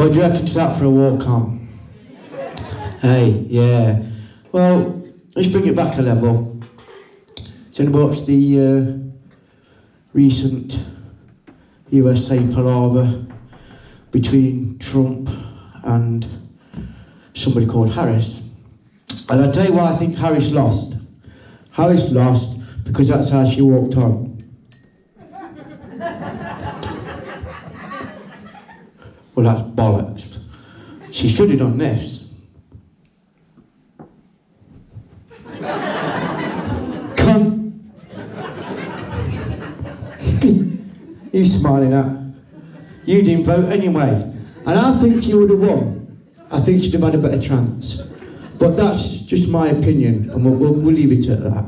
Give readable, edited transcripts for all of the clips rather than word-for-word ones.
What do you reckon to that for a walk on? Hey, yeah. Well, let's bring it back a level. So you watched the recent USA palaver between Trump and somebody called Harris. And I'll tell you why I think Harris lost. Harris lost because that's how she walked on. Well, that's bollocks. She should have done this. Come. You smiling at? You didn't vote anyway. And I think you would have won. I think she'd have had a better chance. But that's just my opinion, and we'll leave it at that.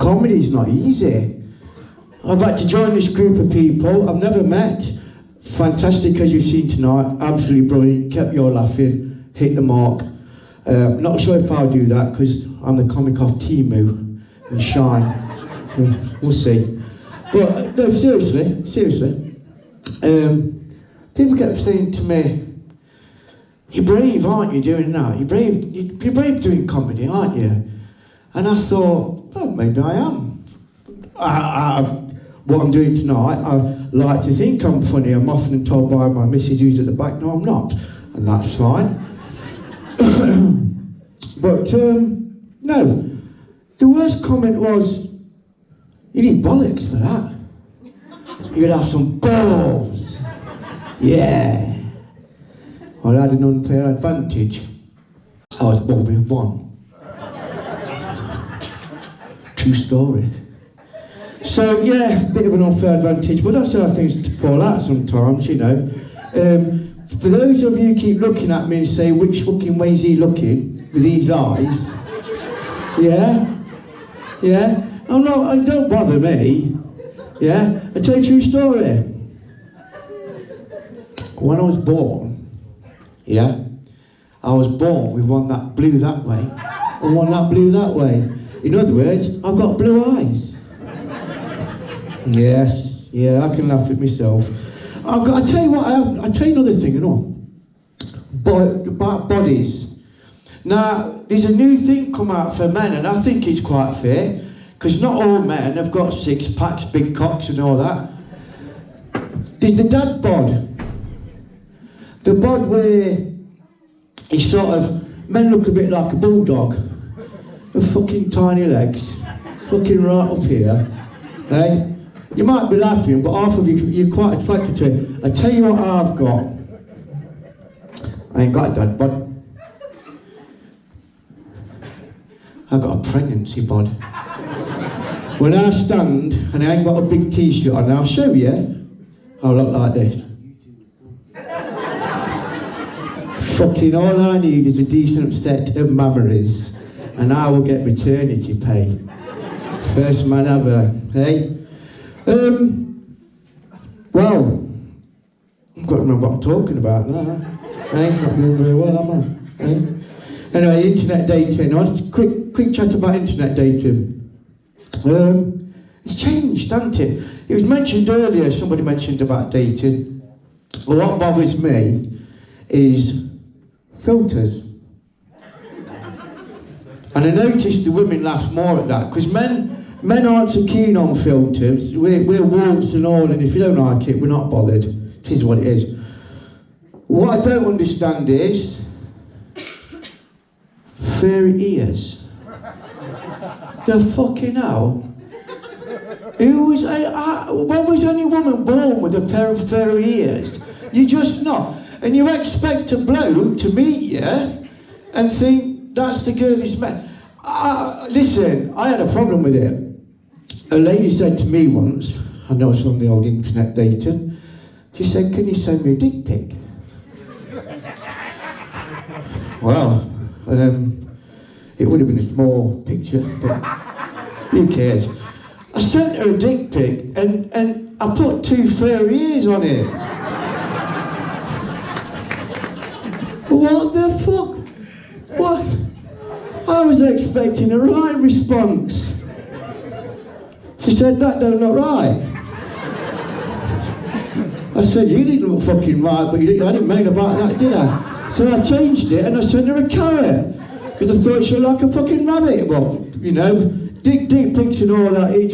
Comedy's not easy. I've had to join this group of people I've never met. Fantastic, as you've seen tonight. Absolutely brilliant. Kept you all laughing. Hit the mark. Not sure if I'll do that because I'm the comic off Timu and Shine. We'll see. But no, seriously. People kept saying to me, "You're brave, aren't you, doing that? You're brave doing comedy, aren't you?" And I thought, well, maybe I am. What I'm doing tonight, I like to think I'm funny. I'm often told by my missus who's at the back, no, I'm not. And that's fine. But, no. The worst comment was, you need bollocks for that. You'd have some balls. Yeah. Well, I had an unfair advantage. I was born with one. True story. So, yeah, a bit of an unfair advantage, but that's how things fall out sometimes, you know. For those of you who keep looking at me and say, which fucking way is he looking with these eyes? Yeah? Don't bother me. Yeah? I'll tell you a true story. When I was born, yeah, I was born with one that blew that way and one that blew that way. In other words, I've got blue eyes. Yes, yeah, I can laugh at myself. I'll tell you what, I'll tell you another thing, you know. About bodies. Now, there's a new thing come out for men, and I think it's quite fair, because not all men have got six packs, big cocks and all that. There's the dad bod. The bod where it's sort of, men look a bit like a bulldog. With fucking tiny legs, fucking right up here, eh? You might be laughing, but half of you, you're quite attracted to it. I tell you what I've got. I ain't got a dad bod. I've got a pregnancy bod. When I stand and I ain't got a big t-shirt on, I'll show you, I look like this. Fucking all I need is a decent set of mammaries, and I will get maternity pay. First man ever, eh? Well, I've got to remember what I'm talking about now. Not doing very well, am I? Anyway, internet dating. I want a quick chat about internet dating. It's changed, hasn't it? It was mentioned earlier, somebody mentioned about dating. Well, what bothers me is filters. And I noticed the women laugh more at that, because men aren't so keen on filters. We're warts and all, and if you don't like it, we're not bothered. It is what it is. What I don't understand is furry ears. The fucking hell. When was any woman born with a pair of furry ears? You're just not. And you expect a bloke to meet you and think that's the girliest man. Listen, I had a problem with it. A lady said to me once, I know it's on the old internet dating, she said, "Can you send me a dick pic?" Well, it would have been a small picture, but who cares? I sent her a dick pic and I put 2 furry ears on it. What the fuck? What? I was expecting a right response. She said, "That don't look right." I said, you didn't look fucking right, but I didn't moan about that, did I? So I changed it and I sent her a carrot. Because I thought she looked like a fucking rabbit. Well, you know, dick pics and all that. It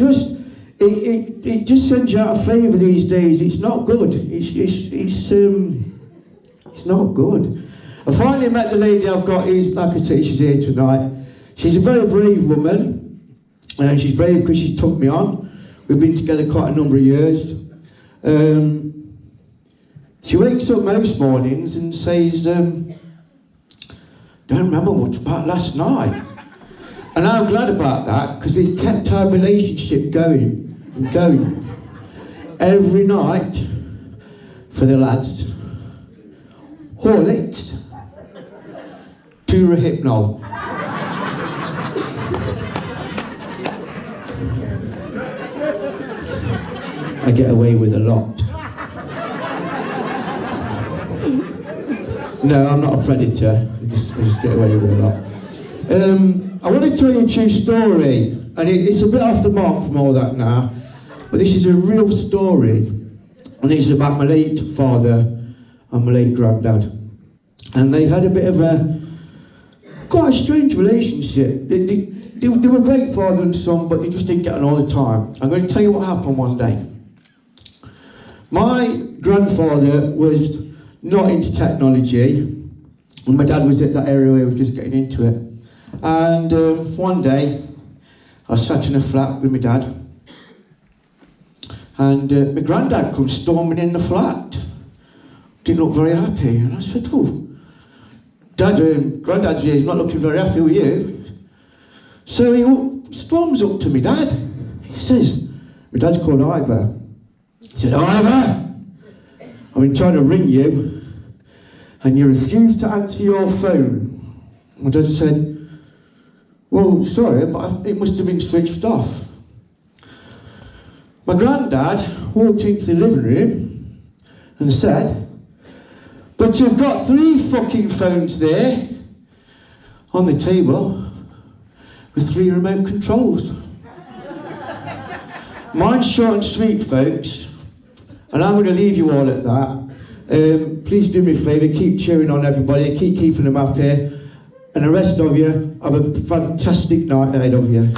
just sends you out of favour these days. It's not good. It's not good. I finally met the lady I've got, like I say, she's here tonight. She's a very brave woman, and she's brave because she took me on. We've been together quite a number of years. She wakes up most mornings and says, don't remember much about last night. And I'm glad about that, because it kept our relationship going and going. Every night, for the lads, Horlicks, Hypno. I get away with a lot. No, I'm not a predator. I just get away with a lot. I want to tell you a true story, and it's a bit off the mark from all that now, but this is a real story, and it's about my late father and my late granddad. And they had a bit of quite a strange relationship. They were great father and son, but they just didn't get on all the time. I'm going to tell you what happened one day. My grandfather was not into technology, and my dad was at that area where he was just getting into it. And one day, I sat in a flat with my dad, and my granddad comes storming in the flat. Didn't look very happy, and I said, oh, Dad, Granddad's here, he's not looking very happy with you. So he storms up to me dad. He says, my dad's called Ivor. He says, Ivor, I've been trying to ring you, and you refuse to answer your phone. My dad said, well, sorry, but it must have been switched off. My granddad walked into the living room and said, but you've got 3 fucking phones there on the table with 3 remote controls. Mine's short and sweet, folks, and I'm going to leave you all at that. Please do me a favour, keep cheering on everybody, keep keeping them happy, and the rest of you, have a fantastic night ahead of you.